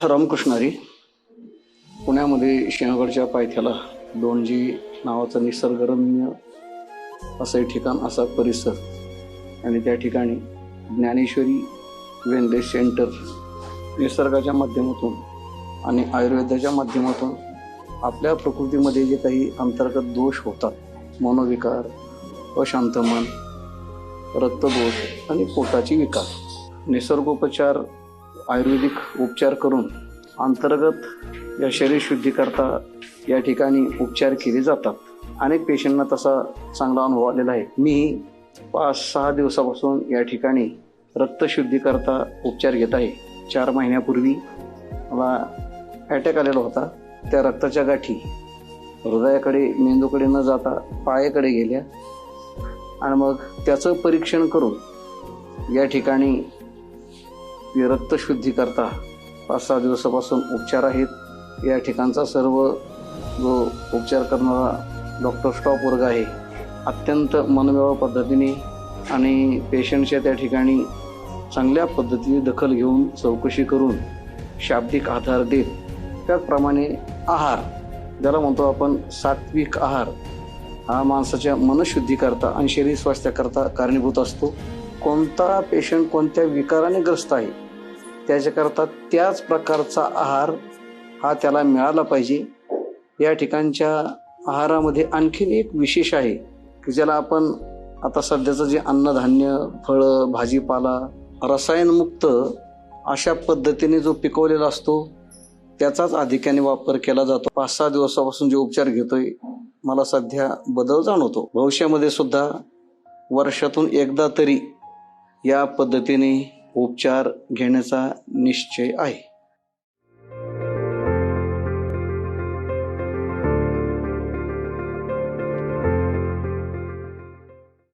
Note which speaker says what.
Speaker 1: रामकृष्ण हरी. पुण्यामध्ये शनिवारच्या पायथ्याला दोंजी नावाचं निसर्गरम्य असं ठिकाण, असा परिसर, आणि त्या ठिकाणी ज्ञानेश्वरी वेलनेस सेंटर निसर्गाच्या माध्यमातून आणि आयुर्वेदाच्या माध्यमातून आपल्या प्रकृतीमध्ये जे काही अंतर्गत दोष होतात, मनोविकार, अशांत मन, रक्तदोष आणि पोटाची विकार, निसर्गोपचार आयुर्वेदिक उपचार करून अंतर्गत या शरीर शुद्धीकरता या ठिकाणी उपचार केले जातात. अनेक पेशंटना तसा चांगला अनुभव आलेला आहे. मी 5-6 दिवसापासून या ठिकाणी रक्तशुद्धीकरता उपचार घेत आहे. 4 महिन्यापूर्वी मला अटॅक आलेला होता. त्या रक्ताच्या गाठी हृदयाकडे, मेंदूकडे न जाता पायाकडे गेल्या, आणि मग त्याचं परीक्षण करून या ठिकाणी रक्तशुद्धीकरता 5-6 दिवसापासून उपचार आहेत. या ठिकाणचा सर्व जो उपचार करणारा डॉक्टर स्टॉफ वर्ग आहे, अत्यंत मनमिळावू पद्धतीने आणि पेशंटच्या त्या ठिकाणी चांगल्या पद्धतीने दखल घेऊन चौकशी करून शाब्दिक आधार देत, त्याचप्रमाणे आहार, ज्याला म्हणतो आपण सात्विक आहार, हा माणसाच्या मनशुद्धीकरता आणि शरीर स्वास्थ्याकरता कारणीभूत असतो. कोणता पेशंट कोणत्या विकाराने ग्रस्त आहे त्याच्याकरता त्याच प्रकारचा आहार हा त्याला मिळाला पाहिजे. या ठिकाणच्या आहारामध्ये आणखीन एक विशेष आहे की ज्याला आपण आता सध्याचं जे अन्नधान्य, फळं, भाजीपाला रसायनमुक्त अशा पद्धतीने जो पिकवलेला असतो त्याचाच अधिकाने वापर केला जातो. 5-6 दिवसापासून जे उपचार घेतोय, मला सध्या बदल जाणवतो. भविष्यामध्ये सुद्धा वर्षातून एकदा तरी या पद्धतीने उपचार घेण्याचा निश्चय आहे.